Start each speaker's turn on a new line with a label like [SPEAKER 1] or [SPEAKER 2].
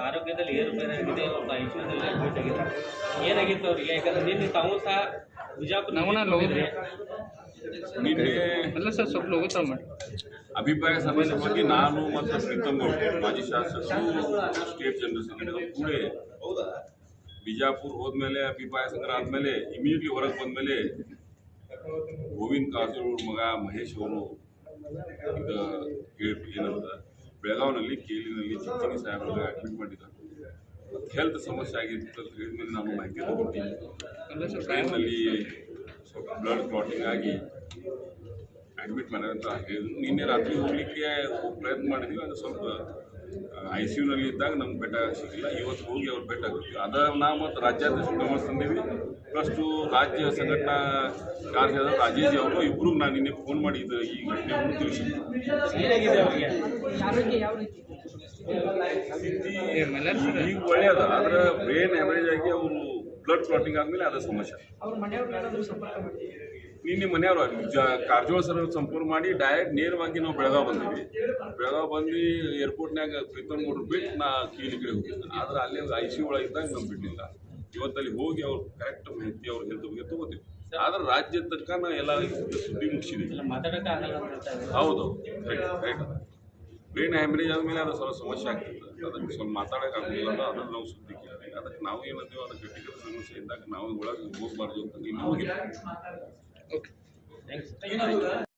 [SPEAKER 1] ಆರೋಗ್ಯದಲ್ಲಿ ಏರುಪೇರಾಗಿದೆ, ಒಬ್ಬ ಐಶ್ವರ್ಯದಲ್ಲಿ ಅಡ್ಮಿಟ್ ಆಗಿದ್ದಾರೆ. ಏನಾಗಿತ್ತು ಅವರಿಗೆ? ಯಾಕಂದ್ರೆ ನಿನ್ನೆ ತಾವು ಸಹ ಬಿಜಾಪುರ ಹೋಗಿದ್ರಿ.
[SPEAKER 2] ಅಲ್ಲ ಸರ್, ಸ್ವಲ್ಪ ಹೋಗುತ್ತಾ ಮಾಡಿ.
[SPEAKER 3] ಅಭಿಪ್ರಾಯ ಸಭೆಯ ಬಗ್ಗೆ ನಾನು ಮತ್ತು ಪ್ರೀತಮ್ ಗೌಡ್ ಮಾಜಿ ಶಾಸಕರು ಸ್ಟೇಟ್ ಜನರಲ್ ಸೆಕ್ರೆಟರಿ ಕೂಡ ಬಿಜಾಪುರ ಹೋದ್ಮೇಲೆ ಅಭಿಪ್ರಾಯ ಸಂಗ್ರಹ ಆದ್ಮೇಲೆ ಇಮಿಡಿಯೇಟ್ಲಿ ಹೊರಗೆ ಬಂದ್ಮೇಲೆ ಗೋವಿಂದ ಕಾರಜೋಳ ಮಗ ಮಹೇಶ್ ಅವರು ಈಗ ಏನಂತ ಬೆಳಗಾವಿನಲ್ಲಿ ಕೇಲಿನಲ್ಲಿ ಚಿಂಚಣಿ ಸಾಹೇಬ್ರಾಗ ಅಡ್ಮಿಟ್ ಮಾಡಿದ್ದಾರೆ. ಹೆಲ್ತ್ ಸಮಸ್ಯೆ ಆಗಿತ್ತು ಅಂತ ಹೇಳಿದ್ಮೇಲೆ ನಾನು ಮಾಹಿತಿ ತಗೊಂಡಿದ್ದೀನಿ. ಟ್ರೈನ್ನಲ್ಲಿ ಸ್ವಲ್ಪ ಬ್ಲಡ್ ಕ್ಲಾಟಿಂಗ್ ಆಗಿ ಅಡ್ಮಿಟ್ ಮಾಡ್ಯಾರ ಅಂತ ಹೇಳಿದ್ರು. ನಿನ್ನೆ ರಾತ್ರಿ ಹೋಗ್ಲಿಕ್ಕೆ ಪ್ರಯತ್ನ ಮಾಡಿದ್ವಿ. ಅದು ಸ್ವಲ್ಪ ICUನಲ್ಲಿ ಇದ್ದಾಗ ನಮ್ಗೆ ಬೆಟ್ಟ ಸಿಗಲಿಲ್ಲ. ಇವತ್ತು ಹೋಗಿ ಅವ್ರು ಬೆಟ್ಟ ಆಗ್ತೀವಿ. ಅದ ನಾವು ಮತ್ತು ರಾಜ್ಯಾಧ್ಯಕ್ಷ ಗಮನ ತಂದೀವಿ. ಪ್ಲಸ್ಟು ರಾಜ್ಯ ಸಂಘಟನಾ ಕಾರ್ಯದರ್ಶಿ ರಾಜೇಜ್ ಅವರು ಇಬ್ಬರು ನಾನು ನಿನ್ನೆ ಫೋನ್ ಮಾಡಿ ಈ ಘಟನೆಯನ್ನು ತಿಳಿಸಿದ್ದೆ. ಈಗ ಒಳ್ಳೆಯದ, ಆದ್ರೆ ಬ್ರೇನ್ ಹ್ಯಾಮರೇಜ್ ಆಗಿ ಅವರು ಬ್ಲಡ್ ಕ್ಲಾಟಿಂಗ್ ಆದ್ಮೇಲೆ ಅದ ಸಮಸ್ಯೆ. ನಿನ್ನೆ ಮನೆಯವರು ಕಾರಜೋಳ ಸರ್ ಸಂಪೂರ್ಣ ಮಾಡಿ ಡೈರೆಕ್ಟ್ ನೇರವಾಗಿ ನಾವು ಬೆಳಗಾವಿ ಬಂದಿವಿ. ಬೆಳಗಾವಿ ಬಂದು ಏರ್ಪೋರ್ಟ್ನಾಗ ಪ್ರೀತಮ್ ಗೌಡ್ರು ಬಿಟ್ಟು ನಾ ಕೀಲಿ ಕಡೆ ಹೋಗಿದ್ದೆ. ಆದ್ರೆ ಅಲ್ಲೇ ICU ಒಳಗಿದ್ದಾಗ ನಾವು ಬಿಡಲಿಲ್ಲ. ಇವತ್ತಲ್ಲಿ ಹೋಗಿ ಅವ್ರು ಕರೆಕ್ಟ್ ಮಾಹಿತಿ ಅವ್ರ ಹೆಲ್ತ್ ಬಗ್ಗೆ ತಗೋತೀವಿ. ಆದ್ರೆ ರಾಜ್ಯ ತನಕ ನಾ ಎಲ್ಲ ಸುದ್ದಿ ಮುಗಿಸಿದ್ದೀವಿ. ಹೌದು, ರೈಟ್. ಬ್ರೇನ್ ಹ್ಯಾಮರೇಜ್ ಆದಮೇಲೆ ಅದು ಸ್ವಲ್ಪ ಸಮಸ್ಯೆ ಆಗ್ತಿತ್ತು. ಅದಕ್ಕೆ ಸ್ವಲ್ಪ ಮಾತಾಡೋಕೆ ಆಗಲಿಲ್ಲ. ಅದನ್ನು ನಾವು ಸುದ್ದಿ ಕೇಳಿದ್ವಿ. ಅದಕ್ಕೆ ನಾವು ಏನಂತೀವಿ, ಅದಕ್ಕೆ ಗಟ್ಟಿಗಳ ಸಮಸ್ಯೆ ಇದ್ದಾಗ ನಾವು ಒಳಗೆ ಹೋಗಬಾರ್ದು ಅಂತ ಇನ್ನೂ ಹೋಗಿದ್ವಿ.
[SPEAKER 1] Okay, thanks.